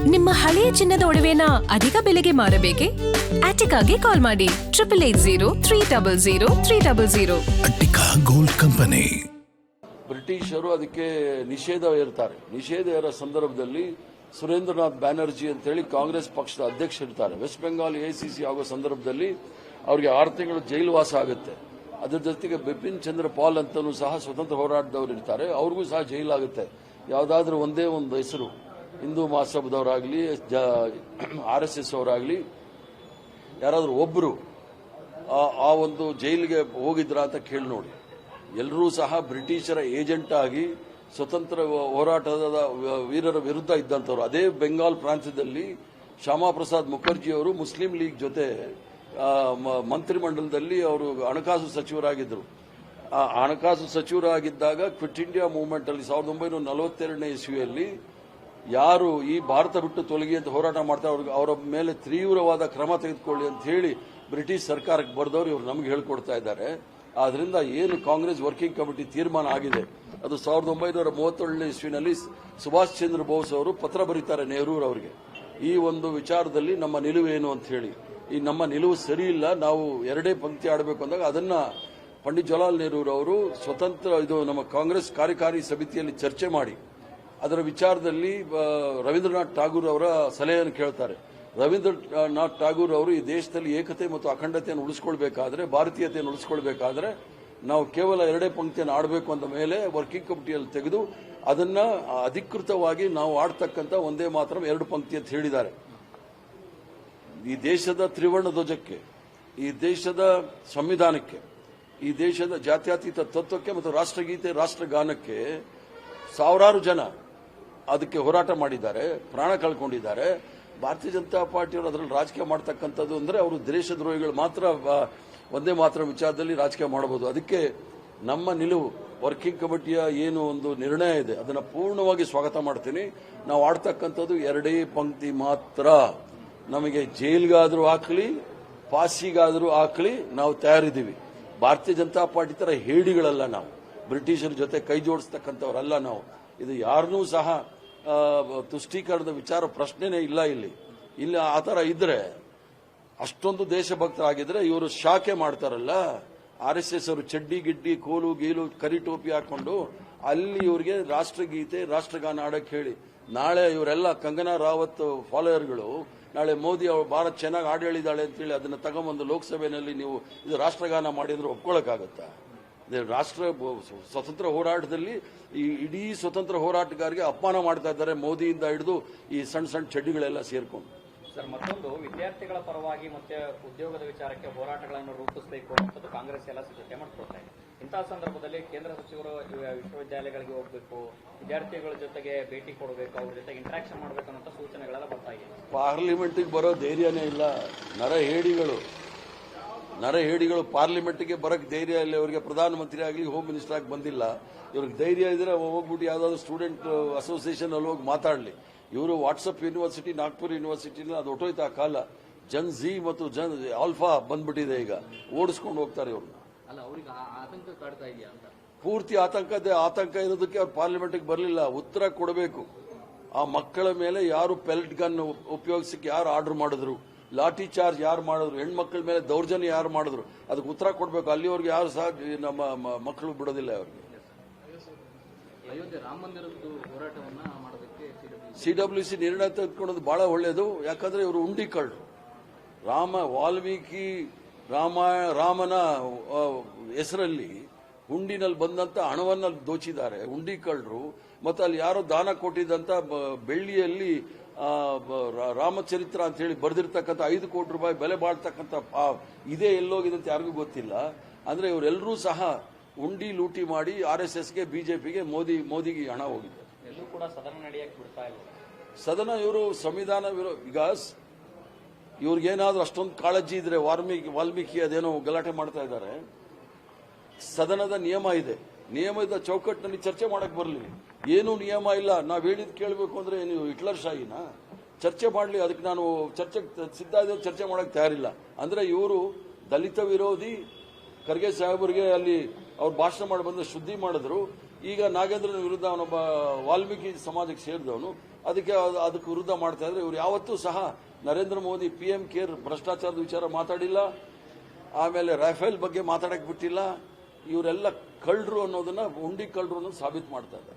ನಿಮ್ಮ ಹಳೆಯ ಚಿನ್ನದ ಒಡವೆನ ಅಧಿಕ ಬೆಲೆಗೆ ಮಾರಬೇಕೆ? ಆಟಿಕಾಗೆ ಕಾಲ್ ಮಾಡಿ 8880 ಅಟ್ಟಿಕಾ ಗೋಲ್ಡ್ ಕಂಪನಿ. ಬ್ರಿಟಿಷರು ಅದಕ್ಕೆ ನಿಷೇಧ ಇರ್ತಾರೆ. ನಿಷೇಧ ಇರೋ ಸಂದರ್ಭದಲ್ಲಿ ಸುರೇಂದ್ರನಾಥ್ ಬ್ಯಾನರ್ಜಿ ಅಂತೇಳಿ ಕಾಂಗ್ರೆಸ್ ಪಕ್ಷದ ಅಧ್ಯಕ್ಷ ಇರ್ತಾರೆ. ವೆಸ್ಟ್ ಬೆಂಗಾಲ್ ಎಸಿಸಿ ಆಗೋ ಸಂದರ್ಭದಲ್ಲಿ ಅವರಿಗೆ 6 ತಿಂಗಳು ಜೈಲುವಾಸ ಆಗುತ್ತೆ. ಅದರ ಜೊತೆಗೆ ಬಿಪಿನ್ ಚಂದ್ರ ಪಾಲ್ ಅಂತಲೂ ಸಹ ಸ್ವತಂತ್ರ ಹೋರಾಟದವರು ಇರ್ತಾರೆ, ಅವ್ರಿಗೂ ಸಹ ಜೈಲಾಗುತ್ತೆ. ಯಾವುದಾದ್ರೂ ಒಂದೇ ಒಂದು ಹೆಸರು ಹಿಂದೂ ಮಹಾಸಭಾದವರಾಗಲಿ RSS ಅವರಾಗಲಿ ಯಾರಾದರೂ ಒಬ್ಬರು ಆ ಒಂದು ಜೈಲಿಗೆ ಹೋಗಿದ್ರ ಅಂತ ಕೇಳಿ ನೋಡಿ. ಎಲ್ಲರೂ ಸಹ ಬ್ರಿಟಿಷರ ಏಜೆಂಟ್ ಆಗಿ ಸ್ವತಂತ್ರ ಹೋರಾಟದ ವೀರರ ವಿರುದ್ಧ ಇದ್ದಂಥವ್ರು. ಅದೇ ಬೆಂಗಾಲ್ ಪ್ರಾಂತ್ಯದಲ್ಲಿ ಶ್ಯಾಮಾ ಪ್ರಸಾದ್ ಮುಖರ್ಜಿ ಅವರು ಮುಸ್ಲಿಂ ಲೀಗ್ ಜೊತೆ ಮಂತ್ರಿಮಂಡಲದಲ್ಲಿ ಅವರು ಹಣಕಾಸು ಸಚಿವರಾಗಿದ್ದರು. ಆ ಹಣಕಾಸು ಸಚಿವರಾಗಿದ್ದಾಗ ಕ್ವಿಟ್ ಇಂಡಿಯಾ ಮೂವ್ಮೆಂಟ್ ಅಲ್ಲಿ 1942ನೇ ಇಸ್ವಿಯಲ್ಲಿ ಯಾರು ಈ ಭಾರತ ಬಿಟ್ಟು ತೊಲಗಿ ಅಂತ ಹೋರಾಟ ಮಾಡ್ತಾರೆ ಅವರ ಮೇಲೆ ತೀವ್ರವಾದ ಕ್ರಮ ತೆಗೆದುಕೊಳ್ಳಿ ಅಂತ ಹೇಳಿ ಬ್ರಿಟಿಷ್ ಸರ್ಕಾರಕ್ಕೆ ಬರೆದವರು ಇವರು ನಮಗೆ ಹೇಳ್ಕೊಡ್ತಾ ಇದ್ದಾರೆ. ಆದ್ರಿಂದ ಏನು ಕಾಂಗ್ರೆಸ್ ವರ್ಕಿಂಗ್ ಕಮಿಟಿ ತೀರ್ಮಾನ ಆಗಿದೆ ಅದು 1937ನೇ ಇಸ್ವಿನಲ್ಲಿ ಸುಭಾಷ್ ಚಂದ್ರ ಬೋಸ್ ಅವರು ಪತ್ರ ಬರೀತಾರೆ ನೆಹರೂರವರಿಗೆ. ಈ ಒಂದು ವಿಚಾರದಲ್ಲಿ ನಮ್ಮ ನಿಲುವೇನು ಅಂತ ಹೇಳಿ, ಈ ನಮ್ಮ ನಿಲುವು ಸರಿ ಇಲ್ಲ, ನಾವು ಎರಡೇ ಪಂಕ್ತಿ ಆಡಬೇಕು ಅಂದಾಗ ಅದನ್ನ ಪಂಡಿತ್ ಜವಾಹರ್ಲಾಲ್ ನೆಹರೂರವರು ಸ್ವತಂತ್ರ ಇದು ನಮ್ಮ ಕಾಂಗ್ರೆಸ್ ಕಾರ್ಯಕಾರಿ ಸಮಿತಿಯಲ್ಲಿ ಚರ್ಚೆ ಮಾಡಿ ಅದರ ವಿಚಾರದಲ್ಲಿ ರವೀಂದ್ರನಾಥ್ ಠಾಗೂರ್ ಅವರ ಸಲಹೆಯನ್ನು ಕೇಳ್ತಾರೆ. ರವೀಂದ್ರನಾಥ್ ಠಾಗೂರ್ ಅವರು ಈ ದೇಶದಲ್ಲಿ ಏಕತೆ ಮತ್ತು ಅಖಂಡತೆಯನ್ನು ಉಳಿಸಿಕೊಳ್ಬೇಕಾದ್ರೆ, ಭಾರತೀಯತೆಯನ್ನು ಉಳಿಸಿಕೊಳ್ಬೇಕಾದ್ರೆ ನಾವು ಕೇವಲ ಎರಡೇ ಪಂಕ್ತಿಯನ್ನು ಆಡಬೇಕು ಅಂದ ಮೇಲೆ ವರ್ಕಿಂಗ್ ಕಮಿಟಿಯಲ್ಲಿ ತೆಗೆದು ಅದನ್ನ ಅಧಿಕೃತವಾಗಿ ನಾವು ಆಡ್ತಕ್ಕಂಥ ಒಂದೇ ಮಾತ್ರ 2 ಪಂಕ್ತಿ ಅಂತ ಹೇಳಿದ್ದಾರೆ. ಈ ದೇಶದ ತ್ರಿವರ್ಣ ಧ್ವಜಕ್ಕೆ, ಈ ದೇಶದ ಸಂವಿಧಾನಕ್ಕೆ, ಈ ದೇಶದ ಜಾತ್ಯತೀತ ತತ್ವಕ್ಕೆ ಮತ್ತು ರಾಷ್ಟ್ರಗೀತೆ ರಾಷ್ಟ್ರಗಾನಕ್ಕೆ ಸಾವಿರಾರು ಜನ ಅದಕ್ಕೆ ಹೋರಾಟ ಮಾಡಿದ್ದಾರೆ, ಪ್ರಾಣ ಕಳ್ಕೊಂಡಿದ್ದಾರೆ. ಭಾರತೀಯ ಜನತಾ ಪಾರ್ಟಿಯವರು ಅದರಲ್ಲಿ ರಾಜಕೀಯ ಮಾಡ್ತಕ್ಕಂಥದ್ದು ಅಂದ್ರೆ ಅವರು ದೇಶದ್ರೋಹಿಗಳು ಮಾತ್ರ ಒಂದೇ ಮಾತ್ರ ವಿಚಾರದಲ್ಲಿ ರಾಜಕೀಯ ಮಾಡಬಹುದು. ಅದಕ್ಕೆ ನಮ್ಮ ನಿಲುವು ವರ್ಕಿಂಗ್ ಕಮಿಟಿಯ ಏನು ಒಂದು ನಿರ್ಣಯ ಇದೆ ಅದನ್ನ ಪೂರ್ಣವಾಗಿ ಸ್ವಾಗತ ಮಾಡ್ತೀನಿ. ನಾವು ಆಡ್ತಕ್ಕಂಥದ್ದು ಎರಡೇ ಪಂಕ್ತಿ ಮಾತ್ರ. ನಮಗೆ ಜೈಲ್ಗಾದ್ರೂ ಹಾಕಲಿ, ಫಾಸಿಗಾದ್ರೂ ಹಾಕಲಿ, ನಾವು ತಯಾರಿದ್ದೀವಿ. ಭಾರತೀಯ ಜನತಾ ಪಾರ್ಟಿ ತರ ಹೇಡಿಗಳಲ್ಲ ನಾವು, ಬ್ರಿಟಿಷರ ಜೊತೆ ಕೈ ಜೋಡಿಸ್ತಕ್ಕಂಥವ್ರಲ್ಲ ನಾವು. ಇದು ಯಾರನ್ನೂ ಸಹ ತುಷ್ಟೀಕರಣದ ವಿಚಾರ ಪ್ರಶ್ನೆನೇ ಇಲ್ಲ. ಇಲ್ಲಿ ಆ ತರ ಇದ್ರೆ, ಅಷ್ಟೊಂದು ದೇಶಭಕ್ತರಾಗಿದ್ರೆ ಇವರು ಶಾಖೆ ಮಾಡ್ತಾರಲ್ಲ RSS ಅವರು, ಚಡ್ಡಿ ಗಿಡ್ಡಿ ಕೋಲು ಗೀಲು ಕರಿ ಟೋಪಿ ಹಾಕೊಂಡು ಅಲ್ಲಿ ಇವರಿಗೆ ರಾಷ್ಟ್ರಗೀತೆ ರಾಷ್ಟ್ರಗಾನ ಆಡಕ್ಕೆ ಹೇಳಿ, ನಾಳೆ ಇವರೆಲ್ಲ ಕಂಗನಾ ರಾವತ್ ಫಾಲೋಯರ್ಗಳು ನಾಳೆ ಮೋದಿ ಅವರು ಭಾರತ್ ಚೆನ್ನಾಗಿ ಹಾಡು ಹೇಳಿದಾಳೆ ಅಂತೇಳಿ ಅದನ್ನ ತಗೊಂಬಂದು ಲೋಕಸಭೆಯಲ್ಲಿ ನೀವು ಇದು ರಾಷ್ಟ್ರಗಾನ ಮಾಡಿದ್ರೆ ಒಪ್ಕೊಳ್ಳೋಕ್ಕಾಗತ್ತಾ? ರಾಷ್ಟ್ರ ಸ್ವತಂತ್ರ ಹೋರಾಟದಲ್ಲಿ ಈ ಇಡೀ ಸ್ವತಂತ್ರ ಹೋರಾಟಗಾರರಿಗೆ ಅಪಮಾನ ಮಾಡ್ತಾ ಇದ್ದಾರೆ, ಮೋದಿಯಿಂದ ಹಿಡಿದು ಈ ಸಣ್ಣ ಸಣ್ಣ ಚಡ್ಡಿಗಳೆಲ್ಲ ಸೇರ್ಕೊಂಡು. ಸರ್, ಮತ್ತೊಂದು ವಿದ್ಯಾರ್ಥಿಗಳ ಪರವಾಗಿ ಮತ್ತೆ ಉದ್ಯೋಗದ ವಿಚಾರಕ್ಕೆ ಹೋರಾಟಗಳನ್ನು ರೂಪಿಸಬೇಕು ಅನ್ನೋದು ಕಾಂಗ್ರೆಸ್ ಎಲ್ಲ ಸಿದ್ಧತೆ ಮಾಡ್ಕೊಳ್ತಾ ಇದೆ. ಇಂತಹ ಸಂದರ್ಭದಲ್ಲಿ ಕೇಂದ್ರ ಸಚಿವರು ವಿಶ್ವವಿದ್ಯಾಲಯಗಳಿಗೆ ಹೋಗಬೇಕು, ವಿದ್ಯಾರ್ಥಿಗಳ ಜೊತೆಗೆ ಭೇಟಿ ಕೊಡಬೇಕು, ಅವ್ರ ಜೊತೆಗೆ ಇಂಟರಾಕ್ಷನ್ ಮಾಡಬೇಕು ಅನ್ನೋ ಸೂಚನೆಗಳೆಲ್ಲ ಬರ್ತಾ ಇದೆ. ಪಾರ್ಲಿಮೆಂಟ್ಗೆ ಬರೋ ಧೈರ್ಯನೇ ಇಲ್ಲ. ನರಹೇಡಿಗಳು ಪಾರ್ಲಿಮೆಂಟ್ಗೆ ಬರಕ್ ಧೈರ್ಯ ಇಲ್ಲ ಇವರಿಗೆ. ಪ್ರಧಾನಮಂತ್ರಿ ಆಗಲಿ ಹೋಮ್ ಮಿನಿಸ್ಟರ್ ಆಗಿ ಬಂದಿಲ್ಲ. ಇವ್ರಿಗೆ ಧೈರ್ಯ ಇದ್ರೆ ಹೋಗ್ಬಿಟ್ಟು ಯಾವ್ದಾದ್ರು ಸ್ಟೂಡೆಂಟ್ ಅಸೋಸಿಯೇಷನ್ ಅಲ್ಲಿ ಹೋಗಿ ಮಾತಾಡಲಿ. ಇವರು ವಾಟ್ಸಪ್ ಯೂನಿವರ್ಸಿಟಿ, ನಾಗ್ಪುರ್ ಯೂನಿವರ್ಸಿಟಿನ ಅದು ಹೊಟ್ಟೋಯ್ತಾ ಕಾಲ. ಜನ್ ಝಿ ಮತ್ತು ಜನ್ ಆಲ್ಫಾ ಬಂದ್ಬಿಟ್ಟಿದೆ, ಈಗ ಓಡಿಸ್ಕೊಂಡು ಹೋಗ್ತಾರೆ ಇವರು. ಪೂರ್ತಿ ಆತಂಕ ಇರೋದಕ್ಕೆ ಅವ್ರು ಪಾರ್ಲಿಮೆಂಟ್ಗೆ ಬರಲಿಲ್ಲ. ಉತ್ತರ ಕೊಡಬೇಕು. ಆ ಮಕ್ಕಳ ಮೇಲೆ ಯಾರು ಪೆಲೆಟ್ ಗನ್ ಉಪಯೋಗಿಸಕ್ಕೆ ಯಾರು ಆರ್ಡರ್ ಮಾಡಿದ್ರು, ಲಾಠಿ ಚಾರ್ಜ್ ಯಾರು ಮಾಡಿದ್ರು, ಹೆಣ್ಮಕ್ಳ ಮೇಲೆ ದೌರ್ಜನ್ಯ ಯಾರು ಮಾಡಿದ್ರು, ಅದಕ್ಕೆ ಉತ್ತರ ಕೊಡಬೇಕು. ಅಲ್ಲಿವರೆಗೆ ಯಾರು ಸಹ ನಮ್ಮ ಮಕ್ಕಳು ಬಿಡೋದಿಲ್ಲ ಅವ್ರಿಗೆ. CWC ನಿರ್ಣಯ ತೆಗೆದುಕೊಳ್ಳೋದು ಬಹಳ ಒಳ್ಳೆಯದು. ಯಾಕಂದ್ರೆ ಇವರು ಉಂಡಿ ಕಳ್ಳರು. ವಾಲ್ಮೀಕಿ ರಾಮನ ಹೆಸರಲ್ಲಿ ಹುಂಡಿನಲ್ಲಿ ಬಂದಂತ ಹಣವನ್ನ ದೋಚಿದ್ದಾರೆ, ಉಂಡಿ ಕಳ್ಳರು. ಮತ್ತೆ ಅಲ್ಲಿ ಯಾರೋ ದಾನ ಕೊಟ್ಟಿದ್ದಂತ ಬೆಳ್ಳಿಯಲ್ಲಿ ರಾಮಚರಿತ್ರ ಅಂತ ಹೇಳಿ ಬರೆದಿರ್ತಕ್ಕಂಥ 5 ಕೋಟಿ ರೂಪಾಯಿ ಬೆಲೆ ಬಾಳ್ತಕ್ಕಂಥ ಇದೇ ಎಲ್ಲೋಗಿದೆ ಅಂತ ಯಾರಿಗೂ ಗೊತ್ತಿಲ್ಲ. ಅಂದ್ರೆ ಇವರೆಲ್ಲರೂ ಸಹ ಉಂಡಿ ಲೂಟಿ ಮಾಡಿ RSSಗೆ, BJPಗೆ, ಮೋದಿಗೆ ಹಣ ಹೋಗಿದೆ. ಎಲ್ಲೂ ಕೂಡ ಸದನ ನಡೆಯಕ್ಕೆ ಬಿಡ್ತಾ ಇಲ್ಲ. ಸದನ ಇವರು ಸಂವಿಧಾನ ಈಗ ಇವ್ರಿಗೇನಾದ್ರೂ ಅಷ್ಟೊಂದು ಕಾಳಜಿ ಇದ್ರೆ ವಾಲ್ಮೀಕಿ ಅದೇನೋ ಗಲಾಟೆ ಮಾಡ್ತಾ ಇದ್ದಾರೆ. ಸದನದ ನಿಯಮ ಇದೆ, ನಿಯಮದ ಚೌಕಟ್ಟಿನಲ್ಲಿ ಚರ್ಚೆ ಮಾಡಕ್ ಬರಲಿ. ಏನೂ ನಿಯಮ ಇಲ್ಲ. ನಾವು ಹೇಳಿದ್ ಕೇಳಬೇಕು ಅಂದ್ರೆ ನೀವು ಹಿಟ್ಲರ್ ಶಾಹಿನ ಚರ್ಚೆ ಮಾಡಲಿ. ಅದಕ್ಕೆ ನಾನು ಸಿದ್ಧ ಇದ್ದ ಚರ್ಚೆ ಮಾಡಕ್ ತಯಾರಿಲ್ಲ. ಅಂದ್ರೆ ಇವರು ದಲಿತ ವಿರೋಧಿ. ಖರ್ಗೆ ಸಾಹೇಬರಿಗೆ ಅಲ್ಲಿ ಅವ್ರು ಭಾಷಣ ಮಾಡಿ ಬಂದು ಶುದ್ಧಿ ಮಾಡಿದ್ರು. ಈಗ ನಾಗೇಂದ್ರನ ವಿರುದ್ಧ ಅವನೊಬ್ಬ ವಾಲ್ಮೀಕಿ ಸಮಾಜಕ್ಕೆ ಸೇರಿದವನು ಅದಕ್ಕೆ ವಿರುದ್ಧ ಮಾಡ್ತಾ ಇದ್ರೆ ಇವ್ರು ಯಾವತ್ತೂ ಸಹ ನರೇಂದ್ರ ಮೋದಿ PM ಕೇರ್ ಭ್ರಷ್ಟಾಚಾರದ ವಿಚಾರ ಮಾತಾಡಿಲ್ಲ, ಆಮೇಲೆ ರಫೇಲ್ ಬಗ್ಗೆ ಮಾತಾಡಕ್ ಬಿಟ್ಟಿಲ್ಲ. ಇವರೆಲ್ಲ ಕಳ್ಳರು ಅನ್ನೋದನ್ನ ಉಂಡಿ ಕಳ್ಳರು ಅನ್ನೋದು ಸಾಬೀತು ಮಾಡ್ತಾ ಇದ್ದಾರೆ.